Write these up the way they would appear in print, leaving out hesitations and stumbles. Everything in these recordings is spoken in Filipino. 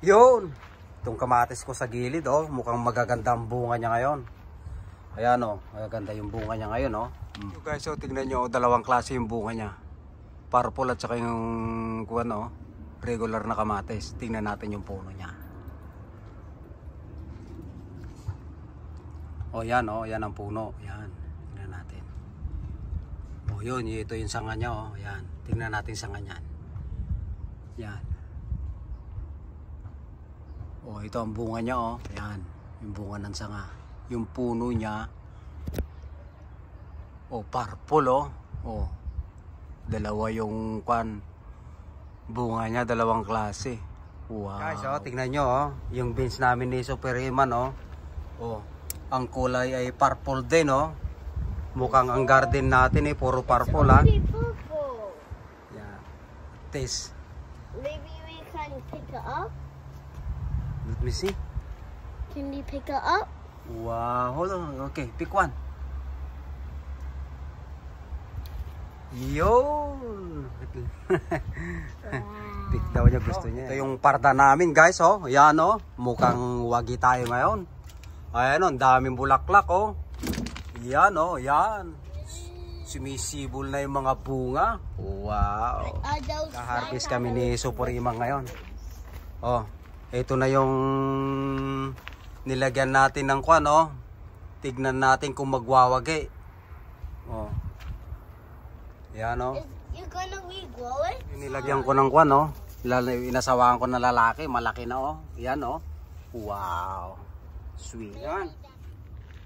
Yun. Itong kamatis ko sa gilid, oh. Mukhang magaganda ang bunga niya ngayon. Ayan, oh. Magaganda yung bunga niya ngayon, oh. So guys, oh, tignan nyo, dalawang klase yung bunga niya. Purple at saka yung regular na kamatis. Tingnan natin yung puno niya. Oh, yan, oh. Yan ang puno. Yan. Tingnan natin. Oh, yun. Ito yung sanga niya, oh. Yan. Tingnan natin sanga niyan. Yan. Oh, ito ang bunga niya, oh. Yan. Yung bunga ng sanga. Yung puno niya. Oh, purple, oh. Oh. Dalawa yung bunga niya, dalawang klase. Wow. Guys, oh, tingnan nyo, oh. Yung beans namin ni Super Iman, oh. Oh. Ang kulay ay purple din, oh. Mukhang ang garden natin eh, puro purple, ha. Yeah. Taste. Maybe we can pick it up. Let me see. Can we pick it up? Wow. Hold on. Okay, pick one. Yun. Pick daw niya, gusto niya. Ito yung parda namin, guys, oh. Yan, oh. Mukhang wagi tayo ngayon. Ayan, oh. Ang daming bulaklak, oh. Yan, oh. Yan. Sumisibol na yung mga bunga. Wow. Kaharvest kami ni Super Iman ngayon. Oh. Ito na yung nilagyan natin ng oh. Tignan natin kung magwawagi. Oh. Yan, oh. You gonna regrow it? Nilagyan ko ng oh. Inasawaan ko na lalaki, malaki na, oh. Yan, oh. Wow. Sweet. Yan.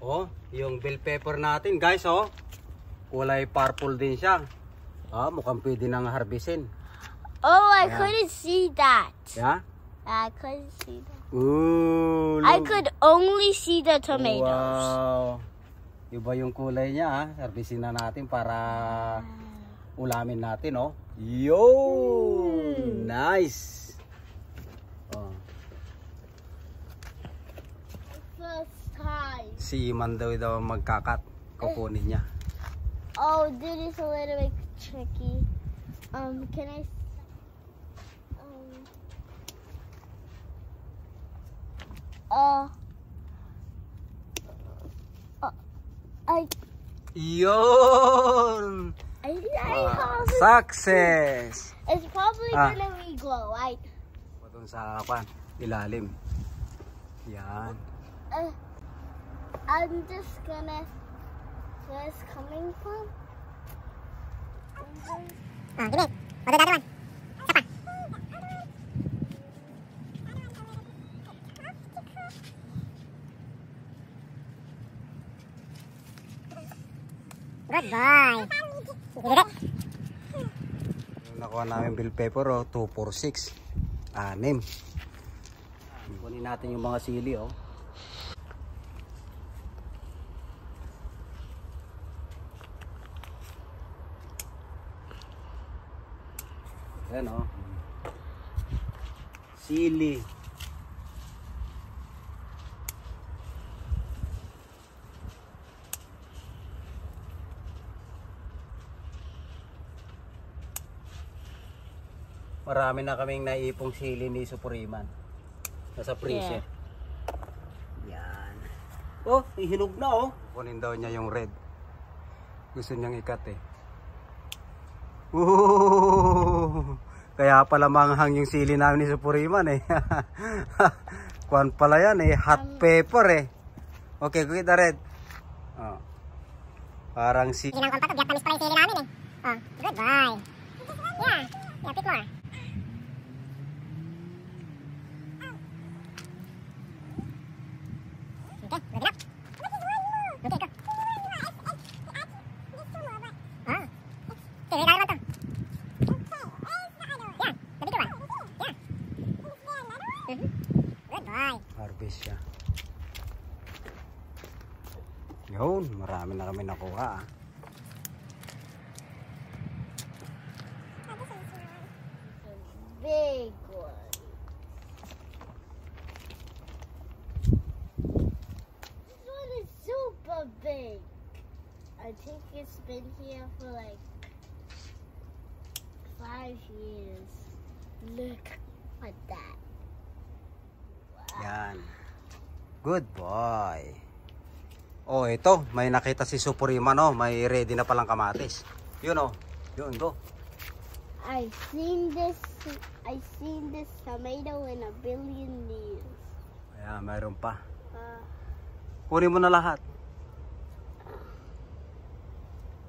Oh, yung bell pepper natin, guys, oh. Kulay purple din siya. Ah, mukhang pwede nang harvestin. Oh, I couldn't see that. Yeah? I couldn't see that. Ooh, I could only see the tomatoes. Wow. Iba yung kulay niya, ha. Harvestin na natin para ulamin natin, oh. Yo! Nice! Oh. First time. Si Iman daw magkakat. Kukunin niya. Oh, this is a little bit tricky. Can I? Yun! Success! It's probably gonna regrow, right? Doon sa ilalim. Yan. I'm just gonna. Where it's coming from? Gini. Pada dadawan. Sapa? Good boy. Nakuha namin bell pepper, oh. 2, 4, 6. 6. Kunin natin yung mga sili, oh. Ayan, oh. Sili. Marami na kaming naipong sili ni Super Iman. Nasa freezer. Yan. Oh, hinog na, oh. Kunin daw niya yung red. Gusto niyang ikat, eh. Kaya pala manghang yung sili namin ni Super Iman, eh. Kuwan pala yan, eh. Hot pepper, eh. Okay, kita red. Oh. Parang si... Ginang kon pa to, biyak tamis pala yung sili namin, eh. Oh, good boy. Yeah, pick more. Okay, good enough. Okay, go. Ah. Okay, may naman to. Yeah, the bigger one. Yeah. Good boy. Harvest siya. Yun, marami na kami nakuha, ah. Big one. This one is super big. I think it's been here for like 5 years. Look at that. Good boy. Oh, ito. May nakita si Supurima, no? May ready na palang kamatis. Yun, oh. Yun, go. I've seen this tomato in a billion years. Ayan, mayroon pa. Kunin mo na lahat.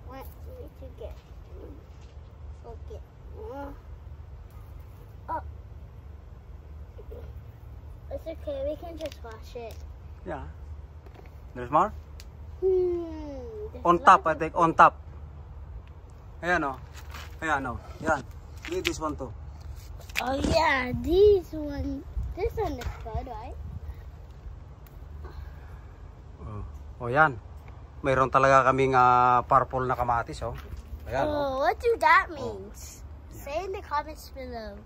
What did you get? Okay. Oh. It's okay, we can just wash it. Yeah. There's more? There's On top, I lots of- think. On top. Ayan, oh. Ayan, oh. Yan. Leave this one too. Oh yeah, this one is good, right? Oh, yan. Mayroon talaga kaming purple na kamatis, oh. Ayan, oh. Oh, what do that means? Say in the comments below.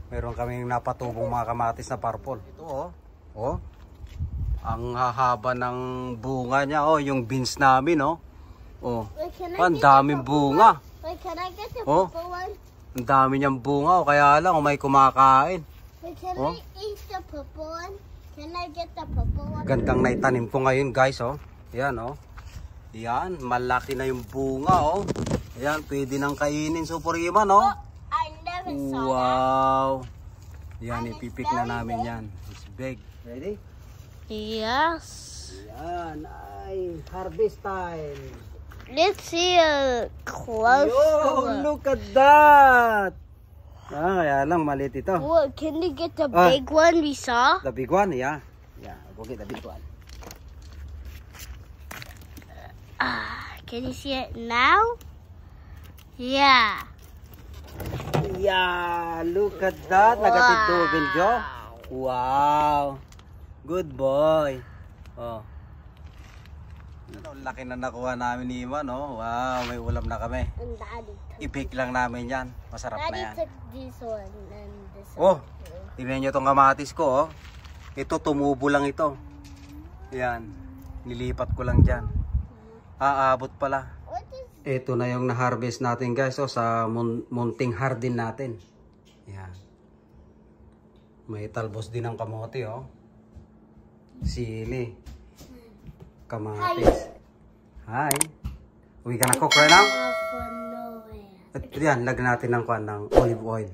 Mayroon kaming napatubong mga kamatis na purple. Ito, oh. Oh. Ang hahaba ng bunga niya, oh. Yung beans namin, oh. Oh. Wait, can I Ang get the daming purple bunga. one? Wait, can I get the Oh. purple one? Ang dami niyang bunga, oh. Kaya lang, may kumakain. Wait, can Oh. I eat the purple one? Can I get the purple one? Gandang naitanim ko ngayon, guys, oh. Yan, oh. Yan, malaki na yung bunga, oh. Yan, pwede nang kainin, Supurima, no? I never saw Wow. Yan, And it's ipipik na very namin big. yan. It's big. Ready? that. Yes. Yan, ay, harvest time. Let's see a close Yo, look. look at that. Kaya lang, maliit ito. What, can you get the Ah. big one we saw? The big one, yeah. Yeah, go get the big one. Can you see it now? Yeah. Yeah, look at that. Nagatidugin jo. Wow. Good boy. Oh. Ano, laki na nakuha namin ni Iman, no? Wow, may ulam na kami. And Daddy took, I-bake lang namin yan. Masarap na Daddy yan. took this one and this Oh, one. tingnan nyo itong kamatis ko, oh. Ito, tumubo lang ito. Yan. Nilipat ko lang dyan. Aabot pala. What is Ito na yung na-harvest natin, guys, oh, sa munting hardin natin. Yan. May talbos din ng kamote, oh. Sili. Kamatis. Hi. We gonna cook right now? for nowhere? At yan, lagyan natin ng kwan ng olive oil.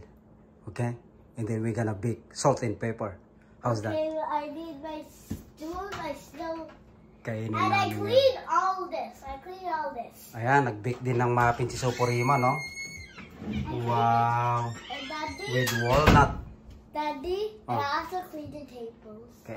Okay? And then we're gonna bake salt and pepper. How's that? Okay, I need my stool, my snow. Kainin And I namin yan. cleaned all this. I cleaned all this. Ayan, nag-bake din ng muffin si Supurima, no? Wow. And Daddy, With walnut. Daddy, and Oh. I also cleaned the tables. Okay.